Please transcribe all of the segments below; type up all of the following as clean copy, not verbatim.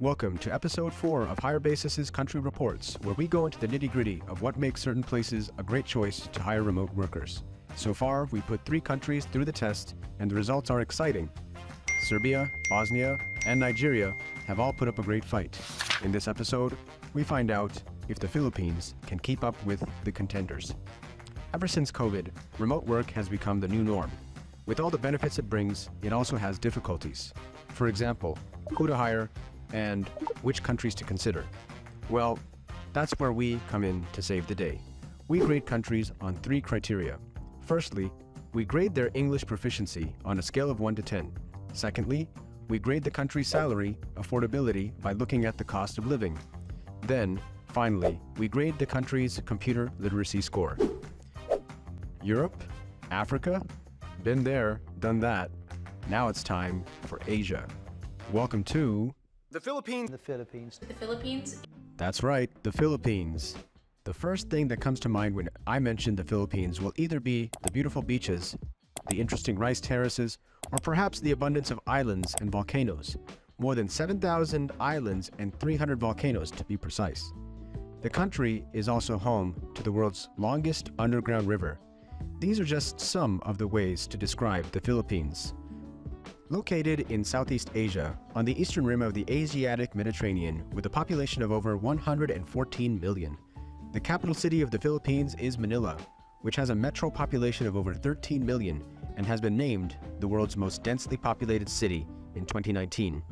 Welcome to episode 4 of HireBasis' Country Reports, where we go into the nitty-gritty of what makes certain places a great choice to hire remote workers. So far, we put 3 countries through the test, and the results are exciting. Serbia, Bosnia, and Nigeria have all put up a great fight. In this episode, we find out if the Philippines can keep up with the contenders. Ever since COVID, remote work has become the new norm. With all the benefits it brings, it also has difficulties. For example, who to hire, and which countries to consider. Well, that's where we come in to save the day. We grade countries on 3 criteria. Firstly, we grade their English proficiency on a scale of 1 to 10. Secondly, we grade the country's salary affordability by looking at the cost of living. Then, finally, we grade the country's computer literacy score. Europe? Africa? Been there, done that. Now it's time for Asia. Welcome to the Philippines. The Philippines. The Philippines? That's right, the Philippines. The first thing that comes to mind when I mention the Philippines will either be the beautiful beaches, the interesting rice terraces, or perhaps the abundance of islands and volcanoes. More than 7,000 islands and 300 volcanoes to be precise. The country is also home to the world's longest underground river. These are just some of the ways to describe the Philippines. Located in Southeast Asia, on the eastern rim of the Asiatic Mediterranean, with a population of over 114 million. The capital city of the Philippines is Manila, which has a metro population of over 13 million and has been named the world's most densely populated city in 2019.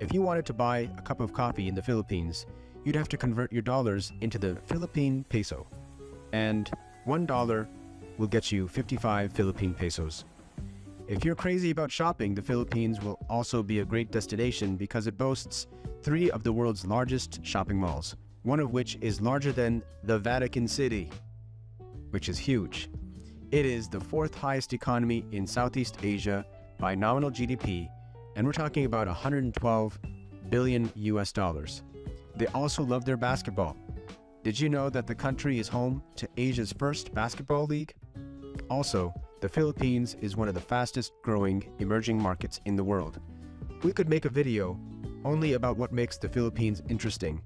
If you wanted to buy a cup of coffee in the Philippines, you'd have to convert your dollars into the Philippine peso. And $1 will get you 55 Philippine pesos. If you're crazy about shopping, the Philippines will also be a great destination because it boasts 3 of the world's largest shopping malls, one of which is larger than the Vatican City, which is huge. It is the 4th highest economy in Southeast Asia by nominal GDP, and we're talking about 112 billion US dollars. They also love their basketball. Did you know that the country is home to Asia's first basketball league? Also, the Philippines is one of the fastest growing emerging markets in the world. We could make a video only about what makes the Philippines interesting,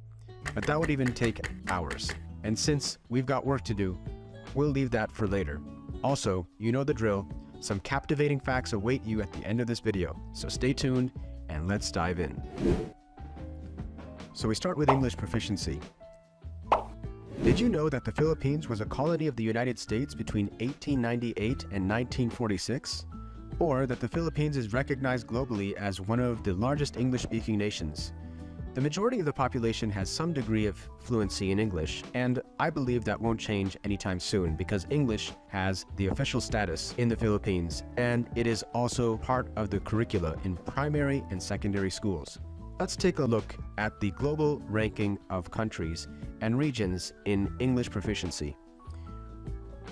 but that would even take hours. And since we've got work to do, we'll leave that for later. Also, you know the drill, some captivating facts await you at the end of this video, so stay tuned and let's dive in. So we start with English proficiency. Did you know that the Philippines was a colony of the United States between 1898 and 1946? Or that the Philippines is recognized globally as one of the largest English-speaking nations? The majority of the population has some degree of fluency in English, and I believe that won't change anytime soon because English has the official status in the Philippines, and it is also part of the curricula in primary and secondary schools. Let's take a look at the global ranking of countries and regions in English proficiency.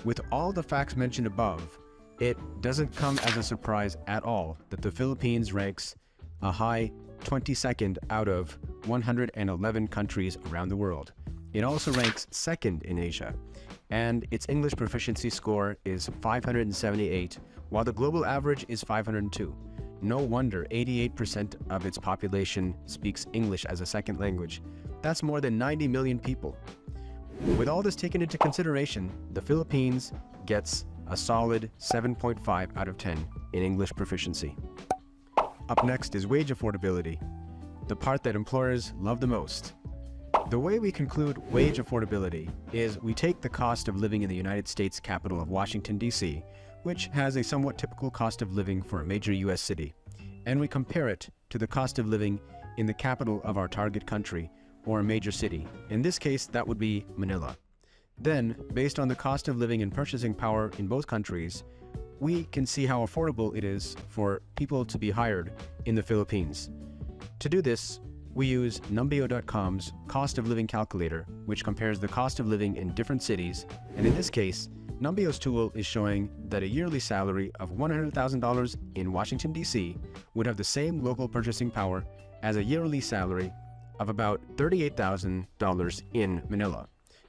With all the facts mentioned above, it doesn't come as a surprise at all that the Philippines ranks a high 22nd out of 111 countries around the world. It also ranks 2nd in Asia, and its English proficiency score is 578, while the global average is 502. No wonder 88% of its population speaks English as a second language. That's more than 90 million people. With all this taken into consideration, the Philippines gets a solid 7.5 out of 10 in English proficiency. Up next is wage affordability, the part that employers love the most. The way we conclude wage affordability is we take the cost of living in the United States capital of Washington, D.C., which has a somewhat typical cost of living for a major U.S. city, and we compare it to the cost of living in the capital of our target country or a major city. In this case, that would be Manila. Then, based on the cost of living and purchasing power in both countries, we can see how affordable it is for people to be hired in the Philippines. To do this, we use Numbeo.com's cost of living calculator, which compares the cost of living in different cities, and in this case, Numbeo's tool is showing that a yearly salary of $100,000 in Washington, D.C. would have the same local purchasing power as a yearly salary of about $38,000 in Manila,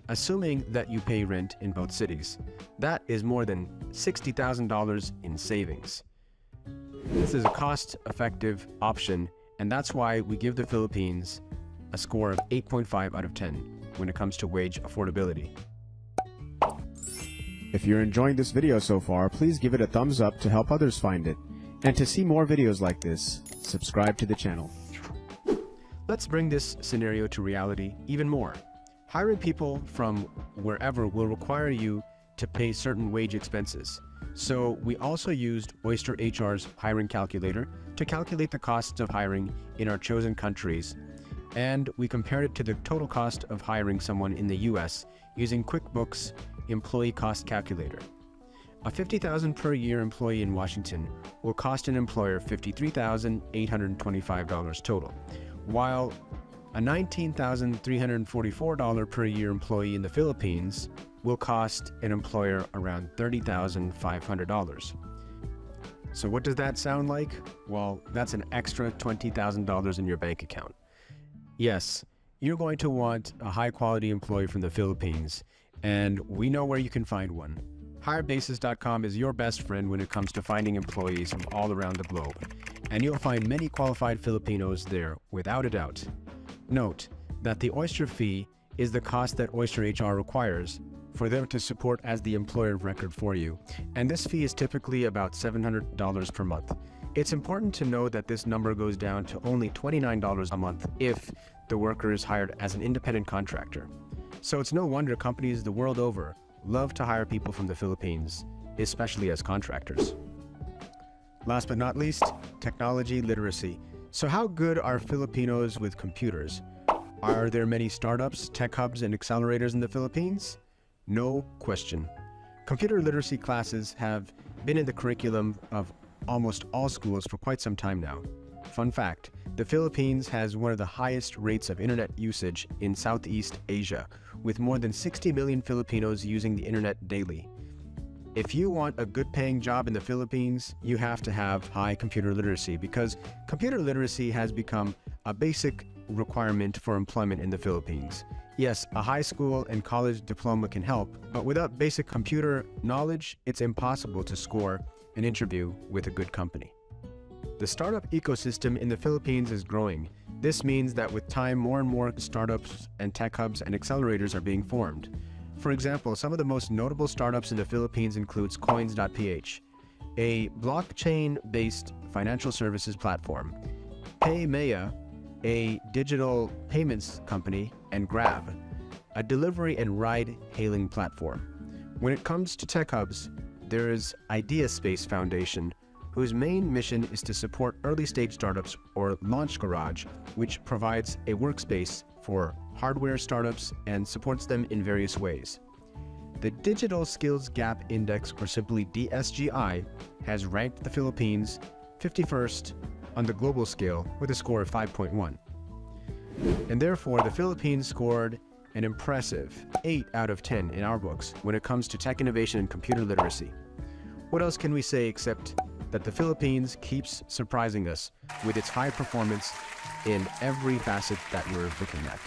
assuming that you pay rent in both cities. That is more than $60,000 in savings. This is a cost-effective option And that's why we give the Philippines a score of 8.5 out of 10 when it comes to wage affordability. If you're enjoying this video so far, please give it a thumbs up to help others find it. And to see more videos like this, subscribe to the channel. Let's bring this scenario to reality even more. Hiring people from wherever will require you to pay certain wage expenses. So we also used Oyster HR's hiring calculator to calculate the costs of hiring in our chosen countries, and we compared it to the total cost of hiring someone in the US using QuickBooks Employee Cost Calculator. A $50,000 per year employee in Washington will cost an employer $53,825 total, while a $19,344 per year employee in the Philippines will cost an employer around $30,500. So what does that sound like? Well, that's an extra $20,000 in your bank account. Yes, you're going to want a high-quality employee from the Philippines, and we know where you can find one. HireBasis.com is your best friend when it comes to finding employees from all around the globe, and you'll find many qualified Filipinos there without a doubt. Note that the Oyster fee is the cost that Oyster HR requires for them to support as the employer of record for you, and this fee is typically about $700 per month. It's important to know that this number goes down to only $29 a month if the worker is hired as an independent contractor. So it's no wonder companies the world over love to hire people from the Philippines, especially as contractors. Last but not least, technology literacy. So how good are Filipinos with computers? Are there many startups, tech hubs, and accelerators in the Philippines? No question. Computer literacy classes have been in the curriculum of almost all schools for quite some time now. Fun fact, the Philippines has one of the highest rates of internet usage in Southeast Asia, with more than 60 million Filipinos using the internet daily. If you want a good-paying job in the Philippines, you have to have high computer literacy, because computer literacy has become a basic requirement for employment in the Philippines. Yes, a high school and college diploma can help, but without basic computer knowledge, it's impossible to score an interview with a good company. The startup ecosystem in the Philippines is growing. This means that with time, more and more startups and tech hubs and accelerators are being formed. For example, some of the most notable startups in the Philippines includes Coins.ph, a blockchain-based financial services platform, PayMaya, a digital payments company, and Grab, a delivery and ride-hailing platform. When it comes to tech hubs, there is IdeaSpace Foundation, whose main mission is to support early-stage startups, or Launch Garage, which provides a workspace for hardware startups and supports them in various ways. The Digital Skills Gap Index, or simply DSGI, has ranked the Philippines 51st on the global scale with a score of 5.1. And therefore, the Philippines scored an impressive 8 out of 10 in our books when it comes to tech innovation and computer literacy. What else can we say except that the Philippines keeps surprising us with its high performance in every facet that we're looking at.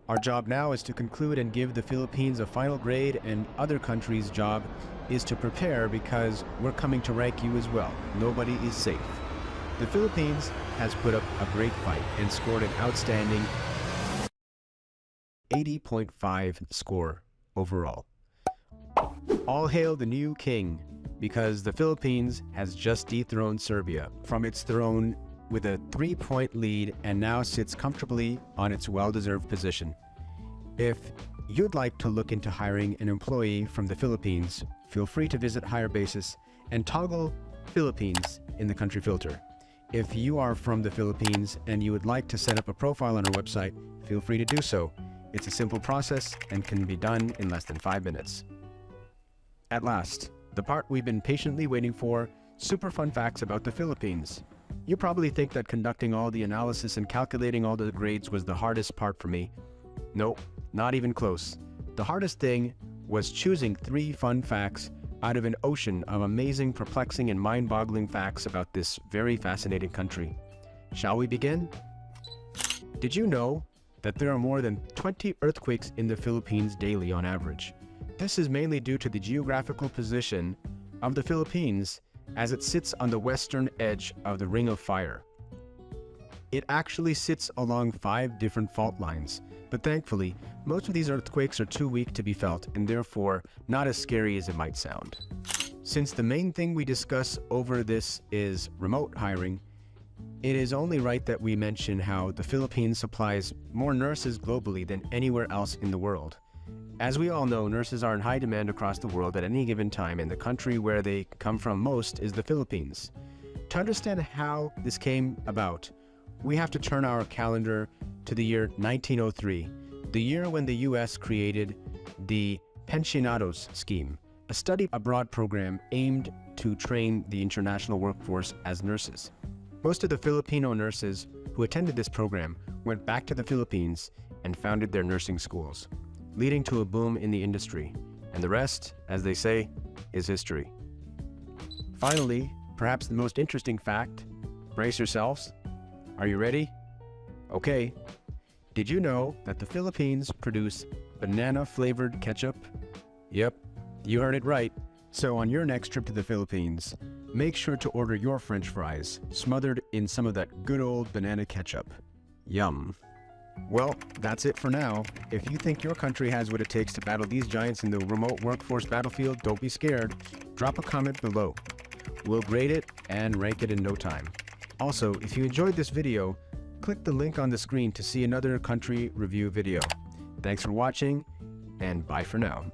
Our job now is to conclude and give the Philippines a final grade, and other countries' job is to prepare, because we're coming to rank you as well. Nobody is safe. The Philippines has put up a great fight and scored an outstanding 80.5 score overall. All hail the new king, because the Philippines has just dethroned Serbia from its throne with a 3-point lead and now sits comfortably on its well-deserved position. If you'd like to look into hiring an employee from the Philippines, feel free to visit HireBasis and toggle Philippines in the country filter. If you are from the Philippines and you would like to set up a profile on our website, feel free to do so. It's a simple process and can be done in less than 5 minutes. At last, the part we've been patiently waiting for, super fun facts about the Philippines. You probably think that conducting all the analysis and calculating all the grades was the hardest part for me. Nope, not even close. The hardest thing was choosing 3 fun facts out of an ocean of amazing, perplexing, and mind-boggling facts about this very fascinating country. Shall we begin? Did you know that there are more than 20 earthquakes in the Philippines daily on average? This is mainly due to the geographical position of the Philippines, as it sits on the western edge of the Ring of Fire. It actually sits along 5 different fault lines, but thankfully, most of these earthquakes are too weak to be felt and therefore not as scary as it might sound. Since the main thing we discuss over this is remote hiring, it is only right that we mention how the Philippines supplies more nurses globally than anywhere else in the world. As we all know, nurses are in high demand across the world at any given time, and the country where they come from most is the Philippines. To understand how this came about, we have to turn our calendar to the year 1903, the year when the U.S. created the Pensionados Scheme, a study abroad program aimed to train the international workforce as nurses. Most of the Filipino nurses who attended this program went back to the Philippines and founded their nursing schools, leading to a boom in the industry. And the rest, as they say, is history. Finally, perhaps the most interesting fact, brace yourselves. Are you ready? Okay. Did you know that the Philippines produce banana-flavored ketchup? Yep, you heard it right. So on your next trip to the Philippines, make sure to order your French fries, smothered in some of that good old banana ketchup. Yum. Well, that's it for now. If you think your country has what it takes to battle these giants in the remote workforce battlefield, don't be scared. Drop a comment below. We'll grade it and rank it in no time. Also, if you enjoyed this video, click the link on the screen to see another country review video. Thanks for watching, and bye for now.